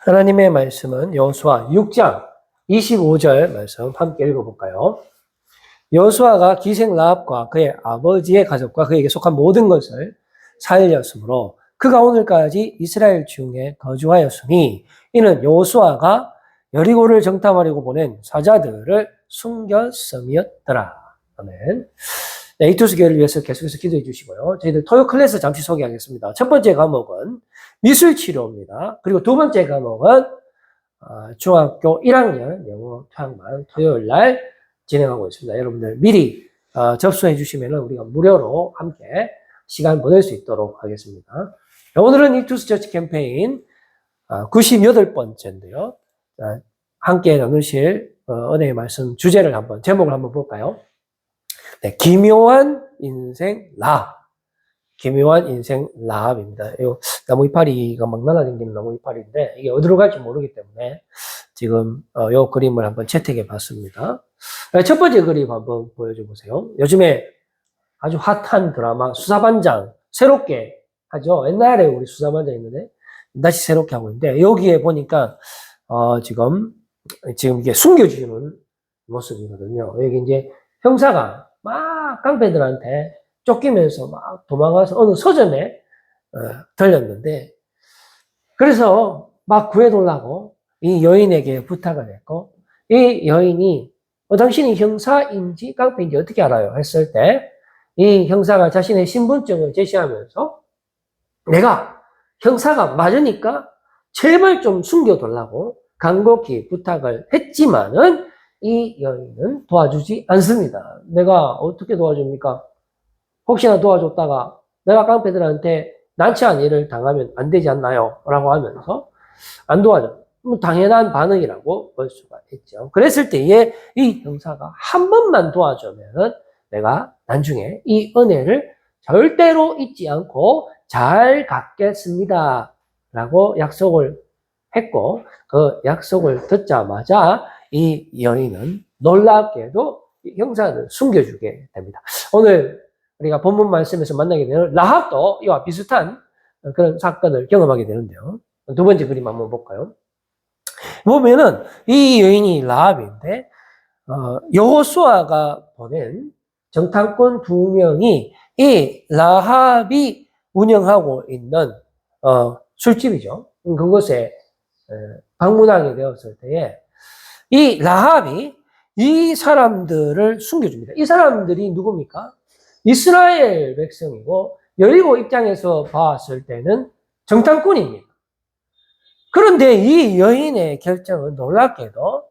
하나님의 말씀은 여호수아 6장 25절 말씀 함께 읽어볼까요? 여호수아가 기생 라합과 그의 아버지의 가족과 그에게 속한 모든 것을 살렸으므로 그가 오늘까지 이스라엘 중에 거주하였으니 이는 여호수아가 여리고를 정탐하려고 보낸 사자들을 숨겼음이었더라. 아멘. 네, 이투스 교회를 위해서 계속해서 기도해 주시고요. 저희들 토요 클래스 잠시 소개하겠습니다. 첫 번째 과목은 미술치료입니다. 그리고 두 번째 과목은 중학교 1학년 영어 토양반 토요일 날 진행하고 있습니다. 여러분들 미리 접수해 주시면 우리가 무료로 함께 시간 보낼 수 있도록 하겠습니다. 오늘은 이투스 처치 캠페인 98번째인데요. 함께 나누실 은혜의 말씀 주제를 제목을 한번 볼까요? 네, 기묘한 인생 라합. 기묘한 인생 라합입니다. 이 나무 이파리가 막 날아다니는 나무 이파리인데 이게 어디로 갈지 모르기 때문에 지금 이 그림을 한번 채택해 봤습니다. 첫 번째 그림 한번 보여줘 보세요. 요즘에 아주 핫한 드라마 수사반장 새롭게 하죠. 옛날에 우리 수사반장 있는데 다시 새롭게 하고 있는데 여기에 보니까 지금 이게 숨겨주는 모습이거든요. 여기 이제 형사가 막 깡패들한테 쫓기면서 막 도망가서 어느 서점에 들렸는데 그래서 막 구해달라고 이 여인에게 부탁을 했고 이 여인이 당신이 형사인지 깡패인지 어떻게 알아요? 했을 때 이 형사가 자신의 신분증을 제시하면서 내가 형사가 맞으니까 제발 좀 숨겨달라고 간곡히 부탁을 했지만은 이 여인은 도와주지 않습니다. 내가 어떻게 도와줍니까? 혹시나 도와줬다가 내가 깡패들한테 난처한 일을 당하면 안 되지 않나요? 라고 하면서 안 도와줘. 당연한 반응이라고 볼 수가 있죠. 그랬을 때에 이 형사가 한 번만 도와주면은 내가 나중에 이 은혜를 절대로 잊지 않고 잘 갚겠습니다. 라고 약속을 했고 그 약속을 듣자마자 이 여인은 놀랍게도 형사를 숨겨주게 됩니다. 오늘 우리가 본문 말씀에서 만나게 되는 라합도 이와 비슷한 그런 사건을 경험하게 되는데요. 두 번째 그림 한번 볼까요? 보면은 이 여인이 라합인데 여호수아가 보낸 정탐꾼 2명이 이 라합이 운영하고 있는 술집이죠. 그곳에 방문하게 되었을 때에 이 라합이 이 사람들을 숨겨줍니다. 이 사람들이 누굽니까? 이스라엘 백성이고 여리고 입장에서 봤을 때는 정탐꾼입니다. 그런데 이 여인의 결정은 놀랍게도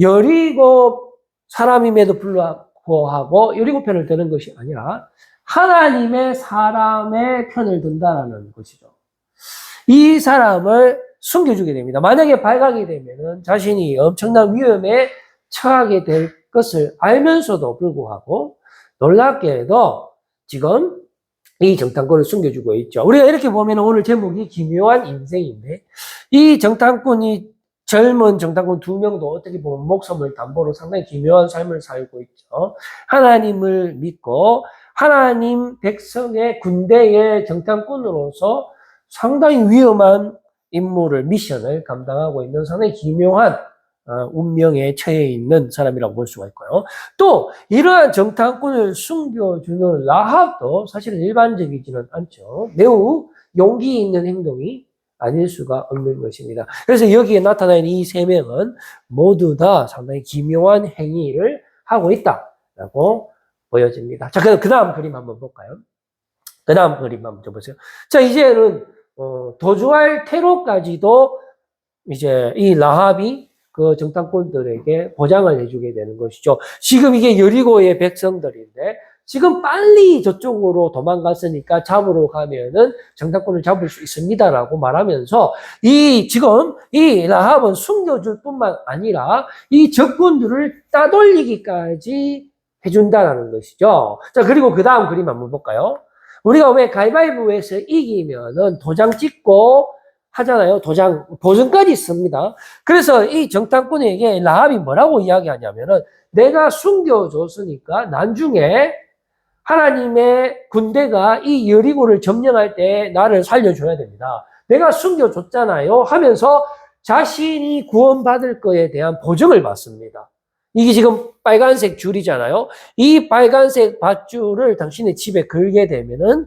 여리고 사람임에도 불구하고 여리고 편을 드는 것이 아니라 하나님의 사람의 편을 든다라는 것이죠. 이 사람을 숨겨주게 됩니다. 만약에 발각이 되면은 자신이 엄청난 위험에 처하게 될 것을 알면서도 불구하고 놀랍게도 지금 이 정탐꾼을 숨겨주고 있죠. 우리가 이렇게 보면 오늘 제목이 기묘한 인생인데 이 정탐꾼이 젊은 정탐꾼 2명도 어떻게 보면 목숨을 담보로 상당히 기묘한 삶을 살고 있죠. 하나님을 믿고 하나님 백성의 군대의 정탐꾼으로서 상당히 위험한 임무를, 미션을 감당하고 있는 상당히 기묘한 운명에 처해 있는 사람이라고 볼 수가 있고요. 또 이러한 정탐꾼을 숨겨주는 라합도 사실은 일반적이지는 않죠. 매우 용기 있는 행동이 아닐 수가 없는 것입니다. 그래서 여기에 나타난 이 3명은 모두 다 상당히 기묘한 행위를 하고 있다라고 보여집니다. 자, 그 다음 그림 한번 볼까요? 그 다음 그림 한번 보세요. 자, 이제는 도주할 테로까지도 이제 이 라합이 그 정탐꾼들에게 보장을 해주게 되는 것이죠. 지금 이게 여리고의 백성들인데 지금 빨리 저쪽으로 도망갔으니까 잡으러 가면은 정탐꾼을 잡을 수 있습니다라고 말하면서 지금 이 라합은 숨겨줄 뿐만 아니라 이 적군들을 따돌리기까지 해준다라는 것이죠. 자, 그리고 그 다음 그림 한번 볼까요? 우리가 왜 가위바위보에서 이기면은 도장 찍고 하잖아요. 보증까지 있습니다. 그래서 이 정탐꾼에게 라합이 뭐라고 이야기하냐면은 내가 숨겨줬으니까 나중에 하나님의 군대가 이 여리고를 점령할 때 나를 살려줘야 됩니다. 내가 숨겨줬잖아요 하면서 자신이 구원받을 거에 대한 보증을 받습니다. 이게 지금 빨간색 줄이잖아요. 이 빨간색 밧줄을 당신의 집에 걸게 되면은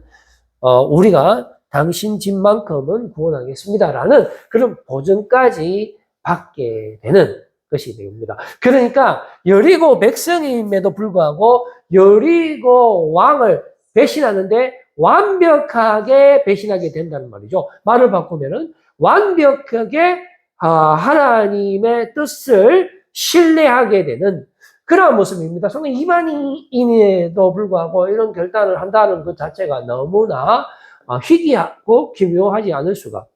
우리가 당신 집만큼은 구원하겠습니다라는 그런 보증까지 받게 되는 것이 됩니다. 그러니까 여리고 백성임에도 불구하고 여리고 왕을 배신하는데 완벽하게 배신하게 된다는 말이죠. 말을 바꾸면은 완벽하게 하나님의 뜻을 신뢰하게 되는 그러한 모습입니다. 성경 이방인에도 불구하고 이런 결단을 한다는 것 자체가 너무나 희귀하고 기묘하지 않을 수가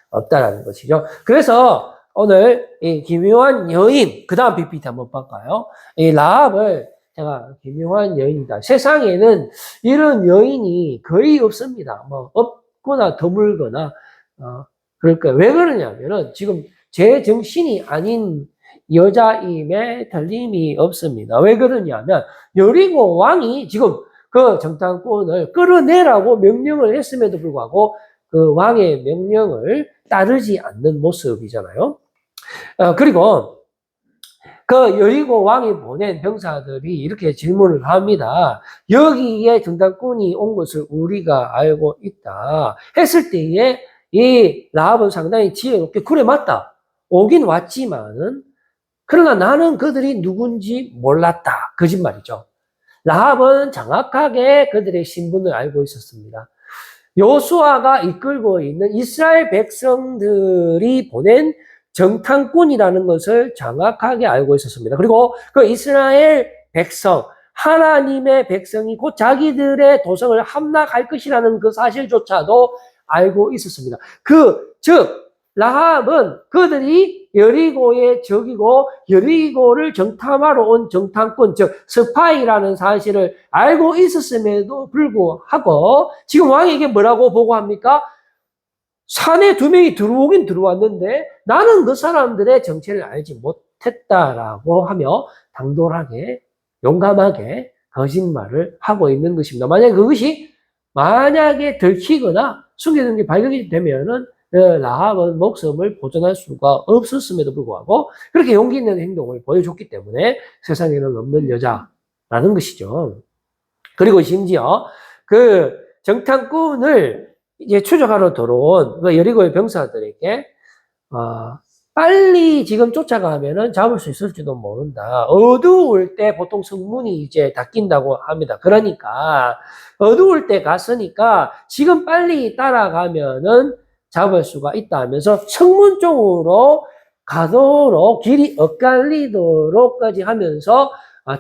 없다라는 것이죠. 그래서 오늘 이 기묘한 여인, 그 다음 PPT 한번 볼까요? 이 라합을 제가 기묘한 여인이다. 세상에는 이런 여인이 거의 없습니다. 뭐 없거나 드물거나 그럴까요? 왜 그러냐면은 지금 제 정신이 아닌 여자임에 틀림이 없습니다. 왜 그러냐면 여리고 왕이 지금 그 정탐꾼을 끌어내라고 명령을 했음에도 불구하고 그 왕의 명령을 따르지 않는 모습이잖아요. 그리고 그 여리고 왕이 보낸 병사들이 이렇게 질문을 합니다. 여기에 정탐꾼이 온 것을 우리가 알고 있다 했을 때에 이 라합은 상당히 지혜롭게 그래 맞다. 오긴 왔지만은 그러나 나는 그들이 누군지 몰랐다. 거짓말이죠. 라합은 정확하게 그들의 신분을 알고 있었습니다. 여호수아가 이끌고 있는 이스라엘 백성들이 보낸 정탐꾼이라는 것을 정확하게 알고 있었습니다. 그리고 그 이스라엘 백성, 하나님의 백성이 곧 자기들의 도성을 함락할 것이라는 그 사실조차도 알고 있었습니다. 즉 라합은 그들이 여리고의 적이고 여리고를 정탐하러 온 정탐꾼, 즉 스파이라는 사실을 알고 있었음에도 불구하고 지금 왕에게 뭐라고 보고합니까? 산에 2명이 들어오긴 들어왔는데 나는 그 사람들의 정체를 알지 못했다라고 하며 당돌하게 용감하게 거짓말을 하고 있는 것입니다. 만약에 들키거나 숨겨진 게 발견이 되면은 라합은 목숨을 보존할 수가 없었음에도 불구하고 그렇게 용기 있는 행동을 보여줬기 때문에 세상에는 없는 여자라는 것이죠. 그리고 심지어 그 정탐꾼을 이제 추적하러 들어온 그 여리고의 병사들에게 빨리 지금 쫓아가면은 잡을 수 있을지도 모른다. 어두울 때 보통 성문이 이제 닫힌다고 합니다. 그러니까 어두울 때 갔으니까 지금 빨리 따라가면은 잡을 수가 있다 하면서 성문 쪽으로 가도록 길이 엇갈리도록까지 하면서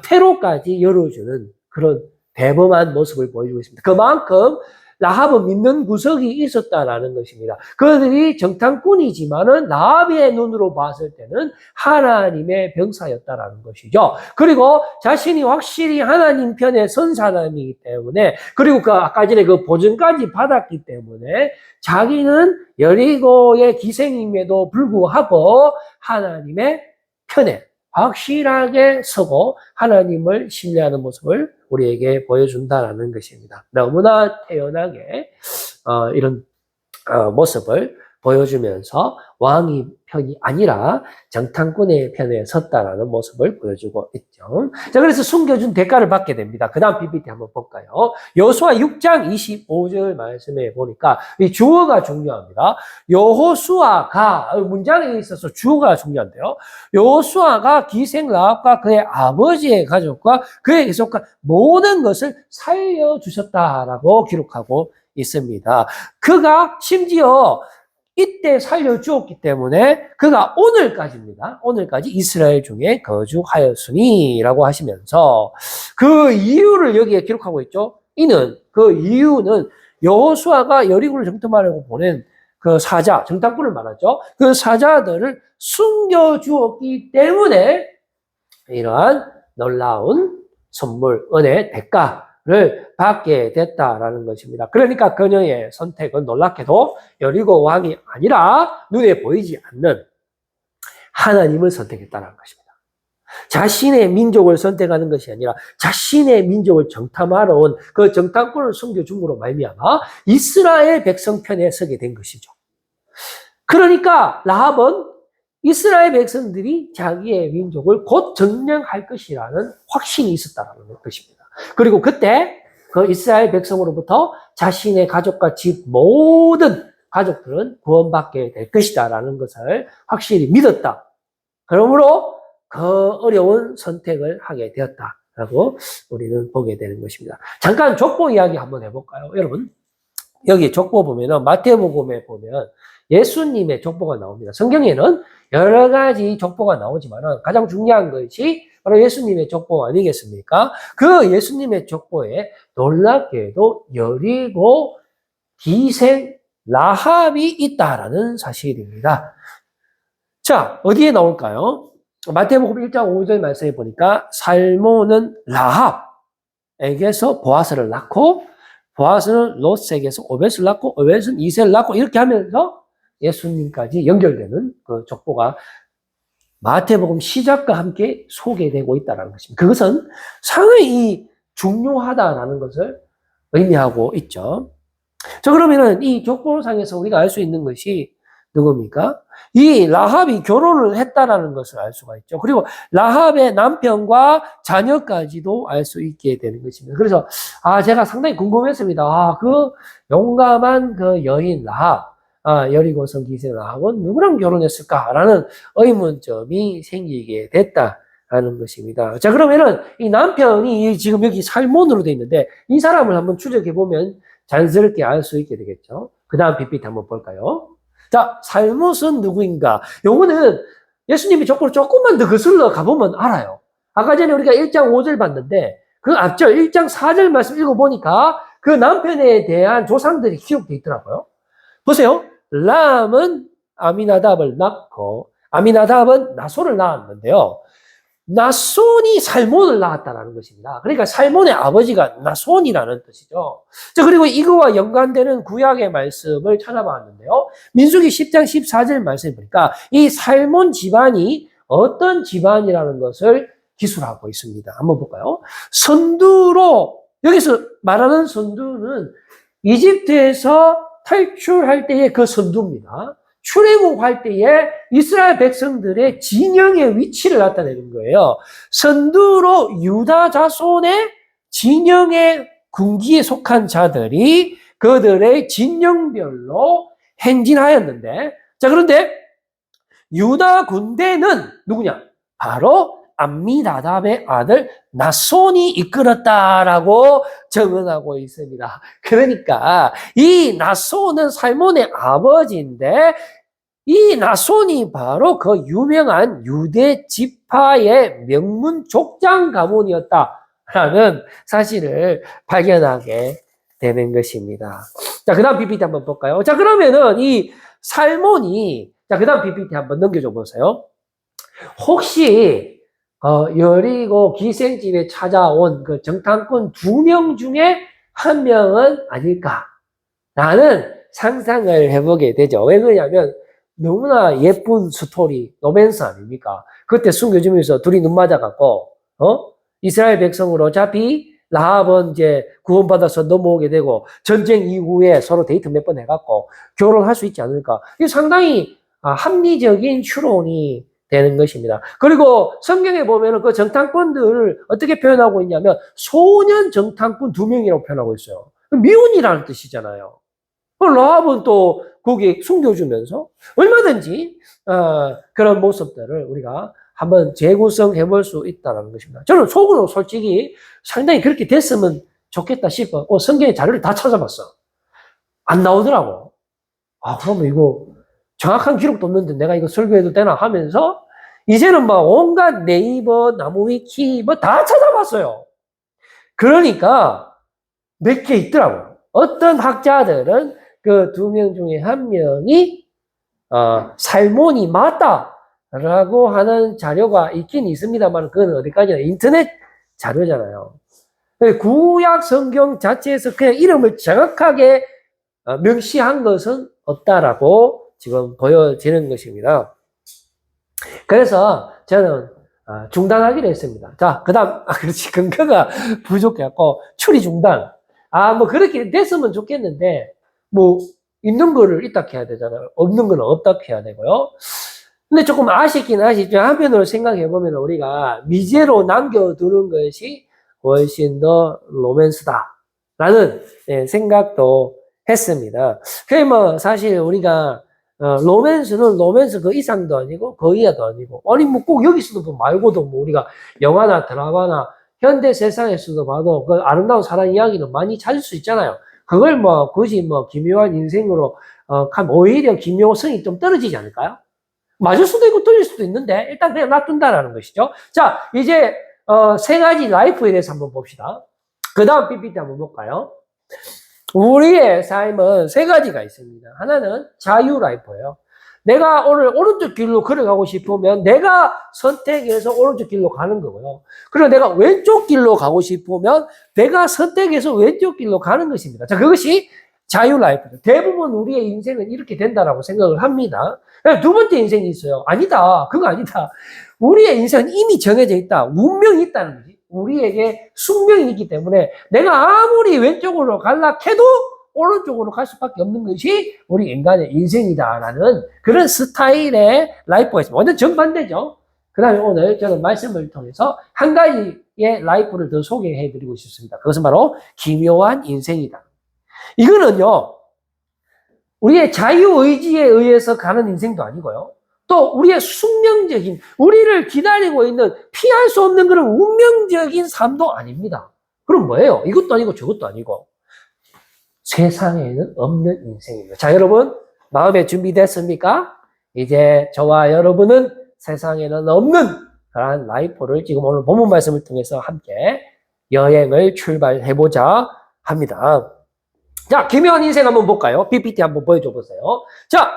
퇴로까지 열어주는 그런 대범한 모습을 보여주고 있습니다. 그만큼 라합은 믿는 구석이 있었다라는 것입니다. 그들이 정탐꾼이지만은 라합의 눈으로 봤을 때는 하나님의 병사였다라는 것이죠. 그리고 자신이 확실히 하나님 편에 선 사람이기 때문에 그리고 아까 전에 그 보증까지 받았기 때문에 자기는 여리고의 기생임에도 불구하고 하나님의 편에 확실하게 서고 하나님을 신뢰하는 모습을 우리에게 보여준다라는 것입니다. 너무나 태연하게 이런 모습을 보여주면서 왕의 편이 아니라 정탐꾼의 편에 섰다라는 모습을 보여주고 있죠. 자, 그래서 숨겨준 대가를 받게 됩니다. 그 다음 PPT 한번 볼까요? 여호수아 6장 25절 말씀에 보니까 이 주어가 중요합니다. 여호수아가 문장에 있어서 주어가 중요한데요. 여호수아가 기생 라합과 그의 아버지의 가족과 그에게 속한 모든 것을 살려주셨다라고 기록하고 있습니다. 그가 심지어 이때 살려주었기 때문에 그가 오늘까지입니다. 오늘까지 이스라엘 중에 거주하였으니라고 하시면서 그 이유를 여기에 기록하고 있죠. 그 이유는 여호수아가 여리고를 정탐하려고 보낸 그 사자, 정탐꾼을 말하죠. 그 사자들을 숨겨주었기 때문에 이러한 놀라운 선물, 은혜, 대가를 받게 됐다라는 것입니다. 그러니까 그녀의 선택은 놀랍게도 여리고 왕이 아니라 눈에 보이지 않는 하나님을 선택했다는 것입니다. 자신의 민족을 선택하는 것이 아니라 자신의 민족을 정탐하러 온 그 정탐꾼을 숨겨줌으로 말미암아 이스라엘 백성 편에 서게 된 것이죠. 그러니까 라합은 이스라엘 백성들이 자기의 민족을 곧 점령할 것이라는 확신이 있었다는 것입니다. 그리고 그때 그 이스라엘 백성으로부터 자신의 가족과 집 모든 가족들은 구원받게 될 것이다라는 것을 확실히 믿었다. 그러므로 그 어려운 선택을 하게 되었다라고 우리는 보게 되는 것입니다. 잠깐 족보 이야기 한번 해볼까요? 여러분, 여기 족보 보면은 마태복음에 보면 예수님의 족보가 나옵니다. 성경에는 여러 가지 족보가 나오지만 가장 중요한 것이 바로 예수님의 족보 아니겠습니까? 그 예수님의 족보에 놀랍게도 여리고 기생 라합이 있다라는 사실입니다. 자, 어디에 나올까요? 마태복음 1장 5절 말씀해 보니까 살모는 라합에게서 보아스를 낳고 보아스는 롯에게서 오벳을 낳고 오벳은 이새를 낳고 이렇게 하면서 예수님까지 연결되는 그 족보가 마태복음 시작과 함께 소개되고 있다는 것입니다. 그것은 상당히 중요하다라는 것을 의미하고 있죠. 자, 그러면은 이 족보상에서 우리가 알 수 있는 것이 누굽니까? 이 라합이 결혼을 했다라는 것을 알 수가 있죠. 그리고 라합의 남편과 자녀까지도 알 수 있게 되는 것입니다. 그래서 제가 상당히 궁금했습니다. 그 용감한 그 여인 라합, 여리고성 기생 라합은 누구랑 결혼했을까라는 의문점이 생기게 됐다라는 것입니다. 자, 그러면은 이 남편이 지금 여기 살몬으로 돼 있는데 이 사람을 한번 추적해 보면 자연스럽게 알 수 있게 되겠죠. 그 다음 PPT 한번 볼까요? 자, 살못은 누구인가? 요거는 예수님이 족보를 조금만 더 거슬러 가보면 알아요. 아까 전에 우리가 1장 5절 봤는데 그 앞절 1장 4절 말씀 읽어보니까 그 남편에 대한 조상들이 기록되어 있더라고요. 보세요. 람은 아미나답을 낳고 아미나답은 나손을 낳았는데요. 나손이 살몬을 낳았다는 것입니다. 그러니까 살몬의 아버지가 나손이라는 뜻이죠. 자, 그리고 이거와 연관되는 구약의 말씀을 찾아봤는데요. 민수기 10장 14절 말씀을 보니까 이 살몬 집안이 어떤 집안이라는 것을 기술하고 있습니다. 한번 볼까요? 선두로, 여기서 말하는 선두는 이집트에서 탈출할 때의 그 선두입니다. 출애굽할 때에 이스라엘 백성들의 진영의 위치를 나타내는 거예요. 선두로 유다 자손의 진영의 군기에 속한 자들이 그들의 진영별로 행진하였는데, 자, 그런데 유다 군대는 누구냐? 바로 암미나답의 아들 나손이 이끌었다라고 증언하고 있습니다. 그러니까 이 나손은 살몬의 아버지인데 이 나손이 바로 그 유명한 유대 지파의 명문 족장 가문이었다라는 사실을 발견하게 되는 것입니다. 자, 그 다음 PPT 한번 볼까요? 자, 그러면은 이 살몬이, 자, 그 다음 PPT 한번 넘겨줘 보세요. 혹시 여리고 기생집에 찾아온 그 정탐꾼 2명 중에 1명은 아닐까라는 상상을 해보게 되죠. 왜 그러냐면 너무나 예쁜 스토리, 로맨스 아닙니까? 그때 순교주면서 둘이 눈 맞아갖고, 이스라엘 백성으로 어차피 라합은 이제 구원받아서 넘어오게 되고, 전쟁 이후에 서로 데이트 몇 번 해갖고, 결혼할 수 있지 않을까. 이게 상당히 합리적인 추론이 되는 것입니다. 그리고 성경에 보면은 그 정탐꾼들을 어떻게 표현하고 있냐면, 소년 정탐꾼 2명이라고 표현하고 있어요. 미운이라는 뜻이잖아요. 라합은 또 거기에 숨겨주면서 얼마든지 그런 모습들을 우리가 한번 재구성해 볼 수 있다는 것입니다. 저는 속으로 솔직히 상당히 그렇게 됐으면 좋겠다 싶어. 성경의 자료를 다 찾아봤어. 안 나오더라고. 그러면 이거 정확한 기록도 없는데 내가 이거 설교해도 되나 하면서 이제는 막 온갖 네이버, 나무위키 뭐 다 찾아봤어요. 그러니까 몇 개 있더라고요. 어떤 학자들은 그 2명 중에 1명이 살몬이 맞다라고 하는 자료가 있긴 있습니다만 그건 어디까지나 인터넷 자료잖아요. 구약 성경 자체에서 그냥 이름을 정확하게 명시한 것은 없다라고 지금 보여지는 것입니다. 그래서 저는 중단하기로 했습니다. 자, 그 다음, 그렇지, 근거가 부족해갖고, 추리 중단. 뭐, 그렇게 됐으면 좋겠는데, 뭐, 있는 거를 있다 해야 되잖아요. 없는 거는 없다 해야 되고요. 근데 조금 아쉽긴 하시죠. 한편으로 생각해보면 우리가 미제로 남겨두는 것이 훨씬 더 로맨스다라는 생각도 했습니다. 그게 뭐 사실 우리가 로맨스는 로맨스 그 이상도 아니고 그 이하도 아니고 아니 뭐 꼭 여기서도 말고도 뭐 우리가 영화나 드라마나 현대 세상에서도 봐도 그 아름다운 사랑 이야기는 많이 찾을 수 있잖아요. 그걸 뭐 굳이 뭐 기묘한 인생으로 하면 오히려 기묘성이 좀 떨어지지 않을까요? 맞을 수도 있고 틀릴 수도 있는데 일단 그냥 놔둔다라는 것이죠. 자, 이제 세 가지 라이프에 대해서 한번 봅시다. 그 다음 PPT 한번 볼까요? 우리의 삶은 세 가지가 있습니다. 하나는 자유 라이프예요. 내가 오늘 오른쪽 길로 걸어가고 싶으면 내가 선택해서 오른쪽 길로 가는 거고요. 그리고 내가 왼쪽 길로 가고 싶으면 내가 선택해서 왼쪽 길로 가는 것입니다. 자, 그것이 자유 라이프죠. 대부분 우리의 인생은 이렇게 된다라고 생각을 합니다. 두 번째 인생이 있어요. 아니다. 그거 아니다. 우리의 인생은 이미 정해져 있다. 운명이 있다는 거지. 우리에게 숙명이 있기 때문에 내가 아무리 왼쪽으로 갈라 해도 오른쪽으로 갈 수밖에 없는 것이 우리 인간의 인생이다라는 그런 스타일의 라이프가 있습니다. 완전 정반대죠. 그 다음에 오늘 저는 말씀을 통해서 한 가지의 라이프를 더 소개해드리고 싶습니다. 그것은 바로 기묘한 인생이다. 이거는요, 우리의 자유의지에 의해서 가는 인생도 아니고요. 또 우리의 숙명적인, 우리를 기다리고 있는 피할 수 없는 그런 운명적인 삶도 아닙니다. 그럼 뭐예요? 이것도 아니고 저것도 아니고 세상에는 없는 인생입니다. 자, 여러분 마음에 준비됐습니까? 이제 저와 여러분은 세상에는 없는 그런 라이프를 지금 오늘 본문 말씀을 통해서 함께 여행을 출발해보자 합니다. 자, 기묘한 인생 한번 볼까요? PPT 한번 보여줘 보세요. 자,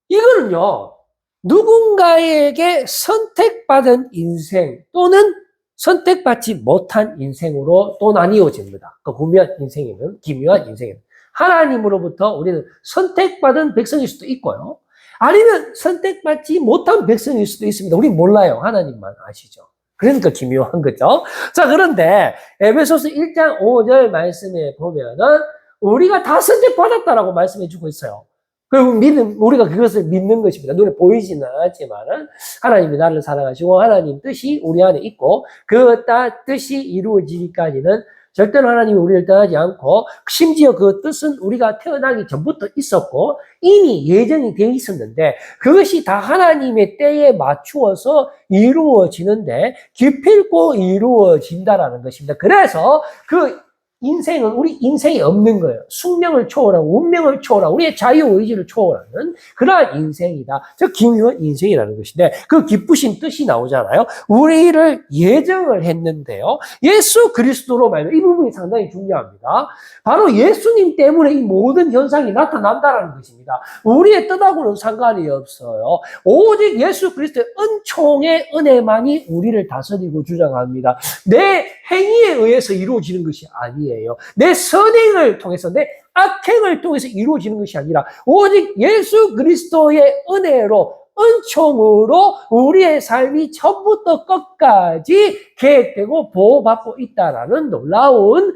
이거는요, 누군가에게 선택받은 인생 또는 선택받지 못한 인생으로 또 나뉘어집니다. 그 기묘한 인생이면, 기묘한 인생이면. 하나님으로부터 우리는 선택받은 백성일 수도 있고요. 아니면 선택받지 못한 백성일 수도 있습니다. 우리 몰라요. 하나님만 아시죠. 그러니까 기묘한 거죠. 자, 그런데 에베소서 1장 5절 말씀에 보면은 우리가 다 선택받았다라고 말씀해주고 있어요. 그리고 우리가 그것을 믿는 것입니다. 눈에 보이지는 않지만은 하나님이 나를 사랑하시고 하나님 뜻이 우리 안에 있고 그 뜻이 이루어지기까지는 절대로 하나님이 우리를 떠나지 않고 심지어 그 뜻은 우리가 태어나기 전부터 있었고 이미 예정이 되어 있었는데 그것이 다 하나님의 때에 맞추어서 이루어지는데 기필코 이루어진다라는 것입니다. 그래서 그 인생은 우리 인생이 없는 거예요. 숙명을 초월하고 운명을 초월하고 우리의 자유의지를 초월하는 그러한 인생이다. 저 기묘한 인생이라는 것인데 그 기쁘신 뜻이 나오잖아요. 우리를 예정을 했는데요. 예수 그리스도로 말하면 이 부분이 상당히 중요합니다. 바로 예수님 때문에 이 모든 현상이 나타난다는 것입니다. 우리의 뜻하고는 상관이 없어요. 오직 예수 그리스도의 은총의 은혜만이 우리를 다스리고 주장합니다. 내 행위에 의해서 이루어지는 것이 아니에요. 내 선행을 통해서 내 악행을 통해서 이루어지는 것이 아니라 오직 예수 그리스도의 은혜로 은총으로 우리의 삶이 처음부터 끝까지 계획되고 보호받고 있다라는 놀라운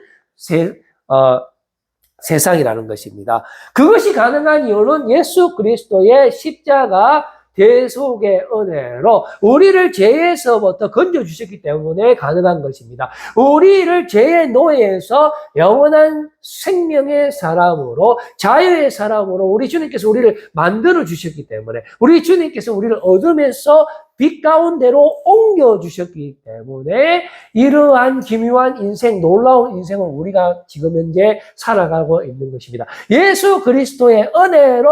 세상이라는 것입니다. 그것이 가능한 이유는 예수 그리스도의 십자가 대속의 은혜로 우리를 죄에서부터 건져주셨기 때문에 가능한 것입니다. 우리를 죄의 노예에서 영원한 생명의 사람으로 자유의 사람으로 우리 주님께서 우리를 만들어 주셨기 때문에 우리 주님께서 우리를 어둠에서 빛 가운데로 옮겨주셨기 때문에 이러한 기묘한 인생, 놀라운 인생을 우리가 지금 현재 살아가고 있는 것입니다. 예수 그리스도의 은혜로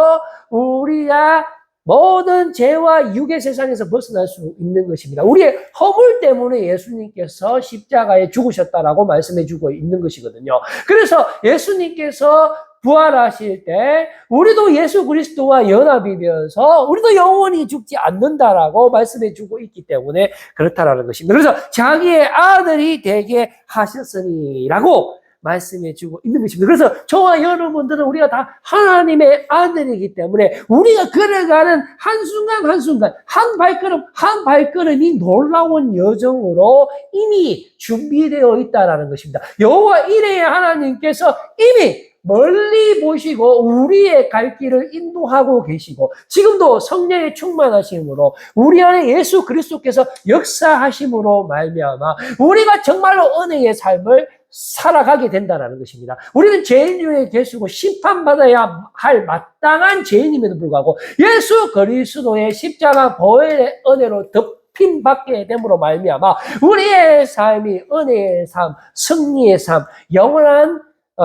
우리가 모든 죄와 육의 세상에서 벗어날 수 있는 것입니다. 우리의 허물 때문에 예수님께서 십자가에 죽으셨다라고 말씀해주고 있는 것이거든요. 그래서 예수님께서 부활하실 때 우리도 예수 그리스도와 연합이 되어서 우리도 영원히 죽지 않는다라고 말씀해주고 있기 때문에 그렇다라는 것입니다. 그래서 자기의 아들이 되게 하셨으니라고 말씀해주고 있는 것입니다. 그래서 저와 여러분들은 우리가 다 하나님의 아들이기 때문에 우리가 걸어가는 한순간 한순간 한 발걸음 한 발걸음이 놀라운 여정으로 이미 준비되어 있다는 것입니다. 여호와 이레의 하나님께서 이미 멀리 보시고 우리의 갈 길을 인도하고 계시고 지금도 성령의 충만하심으로 우리 안에 예수 그리스도께서 역사하심으로 말미암아 우리가 정말로 은혜의 삶을 살아가게 된다는 것입니다. 우리는 죄인 중에 계시고 심판받아야 할 마땅한 죄인임에도 불구하고 예수 그리스도의 십자가 보혈의 은혜로 덮임 받게 됨으로 말미암아 우리의 삶이 은혜의 삶, 승리의 삶, 영원한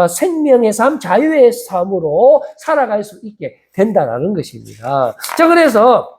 생명의 삶, 자유의 삶으로 살아갈 수 있게 된다는 것입니다. 자, 그래서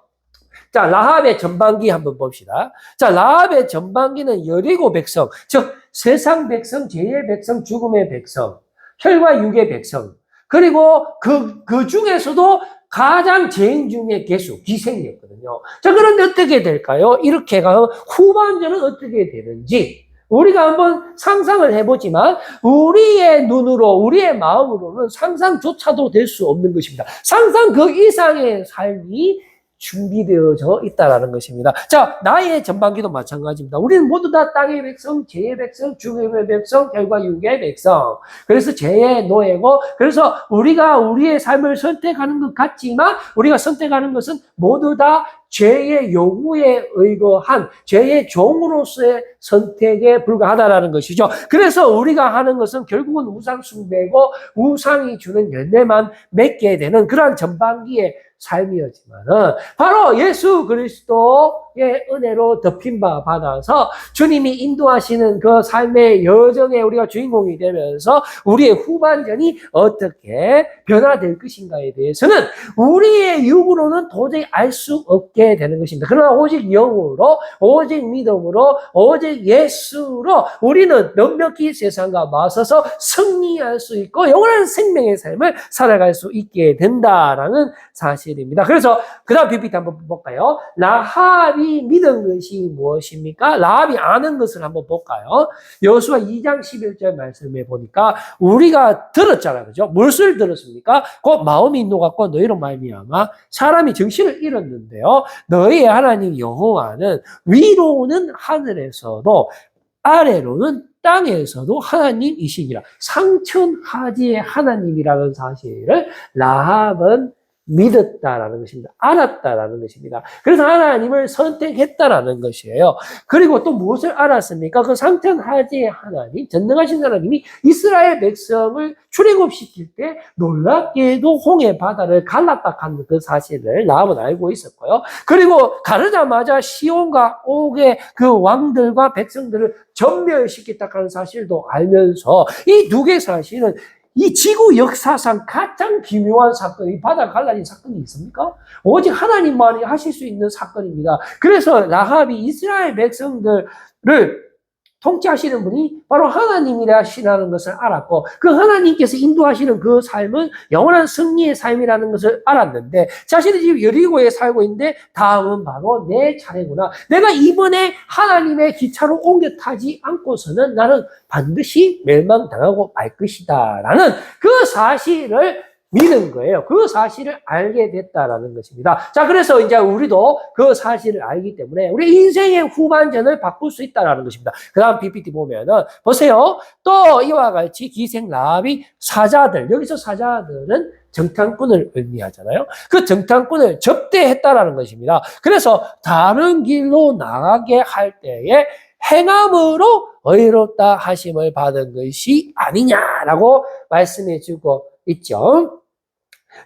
라합의 전반기 한번 봅시다. 자, 라합의 전반기는 여리고 백성, 즉 세상 백성, 죄의 백성, 죽음의 백성, 혈과 육의 백성, 그리고 그 중에서도 가장 죄인 중에 개수, 기생이었거든요. 자, 그런데 어떻게 될까요? 이렇게 가면 후반전은 어떻게 되는지 우리가 한번 상상을 해보지만 우리의 눈으로, 우리의 마음으로는 상상조차도 될 수 없는 것입니다. 상상 그 이상의 삶이 준비되어져 있다라는 것입니다. 자, 나의 전반기도 마찬가지입니다. 우리는 모두 다 땅의 백성, 죄의 백성, 죽음의 백성, 혈과 육의 백성. 그래서 죄의 노예고, 그래서 우리가 우리의 삶을 선택하는 것 같지만, 우리가 선택하는 것은 모두 다 죄의 요구에 의거한 죄의 종으로서의 선택에 불과하다라는 것이죠. 그래서 우리가 하는 것은 결국은 우상 숭배고 우상이 주는 열매만 맺게 되는 그러한 전반기의 삶이었지만은 바로 예수 그리스도의 은혜로 덮인 바 받아서 주님이 인도하시는 그 삶의 여정에 우리가 주인공이 되면서 우리의 후반전이 어떻게 변화될 것인가에 대해서는 우리의 육으로는 도저히 알 수 없게 되는 것입니다. 그러나 오직 영으로, 오직 믿음으로, 오직 예수로 우리는 명백히 세상과 맞서서 승리할 수 있고 영원한 생명의 삶을 살아갈 수 있게 된다라는 사실입니다. 그래서 그 다음 PPT 한번 볼까요? 라합이 믿은 것이 무엇입니까? 라합이 아는 것을 한번 볼까요? 여호수아 2장 11절 말씀에 보니까 우리가 들었잖아요. 그죠? 무엇을 들었습니까? 곧 마음이 녹았고 너희로 말미암아 사람이 정신을 잃었는데요. 너희의 하나님 여호와는 위로는 하늘에서도 아래로는 땅에서도 하나님이시니라. 상천하지의 하나님이라는 사실을 라합은 믿었다라는 것입니다. 알았다라는 것입니다. 그래서 하나님을 선택했다라는 것이에요. 그리고 또 무엇을 알았습니까? 그 상천하지의 하나님, 전능하신 하나님이 이스라엘 백성을 출애굽시킬 때 놀랍게도 홍해 바다를 갈랐다 하는 그 사실을 라합은 알고 있었고요. 그리고 가르자마자 시온과 옥의 그 왕들과 백성들을 전멸시켰다 하는 사실도 알면서 이 두 개의 사실은 이 지구 역사상 가장 기묘한 사건이 바다 갈라진 사건이 있습니까? 오직 하나님만이 하실 수 있는 사건입니다. 그래서 라합이 이스라엘 백성들을 통치하시는 분이 바로 하나님이라시라는 것을 알았고 그 하나님께서 인도하시는 그 삶은 영원한 승리의 삶이라는 것을 알았는데 자신이 지금 여리고에 살고 있는데 다음은 바로 내 차례구나. 내가 이번에 하나님의 기차로 옮겨 타지 않고서는 나는 반드시 멸망당하고 말 것이다 라는 그 사실을 믿은 거예요. 그 사실을 알게 됐다라는 것입니다. 자, 그래서 이제 우리도 그 사실을 알기 때문에 우리 인생의 후반전을 바꿀 수 있다라는 것입니다. 그 다음 PPT 보면은 보세요. 또 이와 같이 기생 라합이 사자들, 여기서 사자들은 정탐꾼을 의미하잖아요. 그 정탐꾼을 접대했다라는 것입니다. 그래서 다른 길로 나가게 할 때에 행함으로 의롭다 하심을 받은 것이 아니냐라고 말씀해 주고 있죠.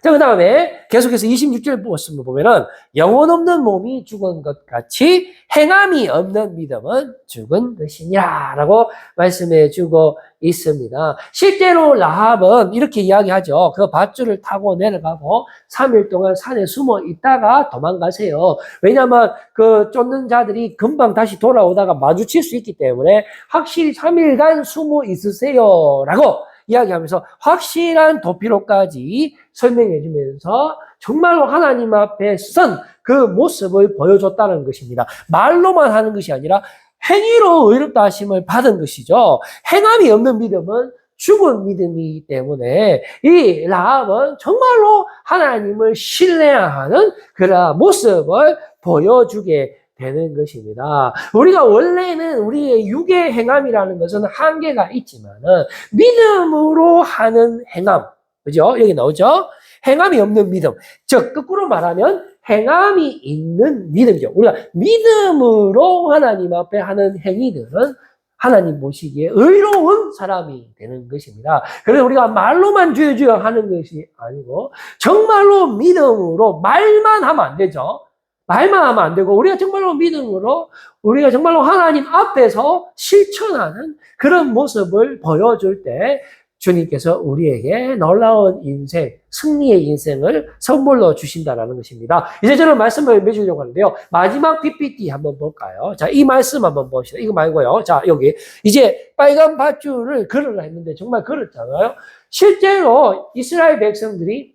자, 그 다음에 계속해서 26절 말씀을 보면은 영혼 없는 몸이 죽은 것 같이 행함이 없는 믿음은 죽은 것이냐 라고 말씀해 주고 있습니다. 실제로 라합은 이렇게 이야기하죠. 그 밧줄을 타고 내려가고 3일 동안 산에 숨어 있다가 도망가세요. 왜냐하면 그 쫓는 자들이 금방 다시 돌아오다가 마주칠 수 있기 때문에 확실히 3일간 숨어 있으세요 라고 이야기하면서 확실한 도피로까지 설명해 주면서 정말로 하나님 앞에 선 그 모습을 보여줬다는 것입니다. 말로만 하는 것이 아니라 행위로 의롭다 하심을 받은 것이죠. 행함이 없는 믿음은 죽은 믿음이기 때문에 이 라합은 정말로 하나님을 신뢰하는 그런 모습을 보여주게 되는 것입니다. 우리가 원래는 우리의 육의 행함이라는 것은 한계가 있지만은 믿음으로 하는 행함, 그죠? 여기 나오죠? 행함이 없는 믿음. 즉, 거꾸로 말하면 행함이 있는 믿음이죠. 우리가 믿음으로 하나님 앞에 하는 행위들은 하나님 보시기에 의로운 사람이 되는 것입니다. 그래서 우리가 말로만 주여 주여 하는 것이 아니고 정말로 믿음으로 말만 하면 안 되죠. 말만 하면 안 되고 우리가 정말로 믿음으로 우리가 정말로 하나님 앞에서 실천하는 그런 모습을 보여줄 때 주님께서 우리에게 놀라운 인생, 승리의 인생을 선물로 주신다라는 것입니다. 이제 저는 말씀을 맺으려고 하는데요. 마지막 PPT 한번 볼까요? 자, 이 말씀 한번 봅시다. 이거 말고요. 자, 여기 이제 빨간 밧줄을 걸으라 했는데 정말 걸었잖아요. 실제로 이스라엘 백성들이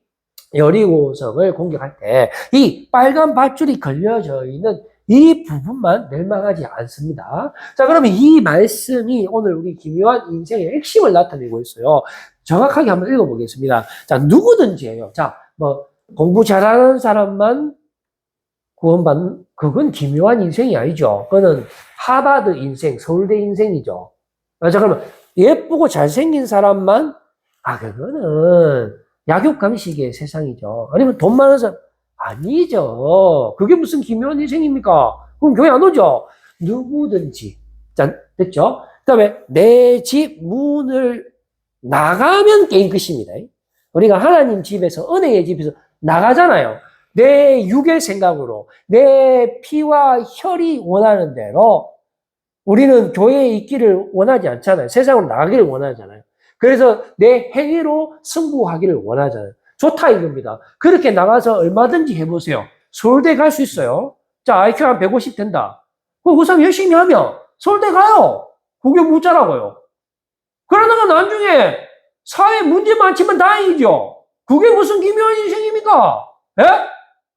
여리고성을 공격할 때 이 빨간 밧줄이 걸려져 있는 이 부분만 멸망하지 않습니다. 자, 그러면 이 말씀이 오늘 우리 기묘한 인생의 핵심을 나타내고 있어요. 정확하게 한번 읽어보겠습니다. 자, 누구든지예요. 자, 공부 잘하는 사람만 구원받는, 그건 기묘한 인생이 아니죠. 그거는 하버드 인생, 서울대 인생이죠. 자, 그러면 예쁘고 잘생긴 사람만, 그거는 약육강식의 세상이죠. 아니면 돈 많은 사람, 아니죠. 그게 무슨 기묘한 인생입니까? 그럼 교회 안 오죠? 누구든지. 자, 됐죠? 그 다음에 내 집 문을 나가면 게임 끝입니다. 우리가 하나님 집에서, 은혜의 집에서 나가잖아요. 내 육의 생각으로, 내 피와 혈이 원하는 대로 우리는 교회에 있기를 원하지 않잖아요. 세상으로 나가기를 원하잖아요. 그래서 내 행위로 승부하기를 원하잖아요. 좋다 이겁니다. 그렇게 나가서 얼마든지 해보세요. 서울대 갈 수 있어요. 자, IQ 한 150 된다. 그 사람 열심히 하면 서울대 가요. 그게 묻자라고요. 그러다가 나중에 사회 문제 많지만 다행이죠. 그게 무슨 기묘한 인생입니까? 예?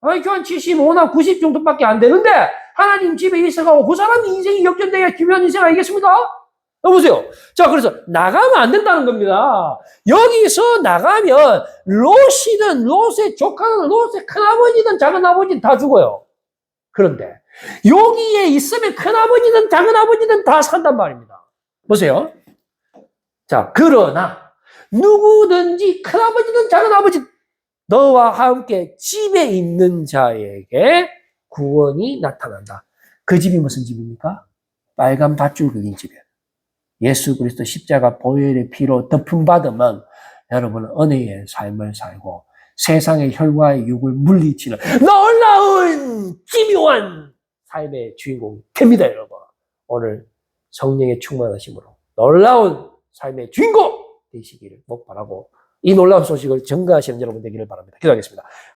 IQ 한 75나 90 정도밖에 안 되는데 하나님 집에 있어가고 그 사람이 인생이 역전돼야 기묘한 인생 아니겠습니까? 여보세요. 자, 그래서 나가면 안 된다는 겁니다. 여기서 나가면 롯이든 롯의 조카든 롯의 큰아버지든 작은아버지든 다 죽어요. 그런데 여기에 있으면 큰아버지든 작은아버지든 다 산단 말입니다. 보세요. 자, 그러나 누구든지 큰아버지든 작은아버지 너와 함께 집에 있는 자에게 구원이 나타난다. 그 집이 무슨 집입니까? 빨간 밧줄 그린 집이에요. 예수 그리스도 십자가 보혈의 피로 덮음 받으면 여러분은 은혜의 삶을 살고 세상의 혈과의 육을 물리치는 놀라운 기묘한 삶의 주인공이 됩니다, 여러분. 오늘 성령의 충만하심으로 놀라운 삶의 주인공 되시기를 목 바라고 이 놀라운 소식을 전가하시는 여러분 되기를 바랍니다. 기도하겠습니다.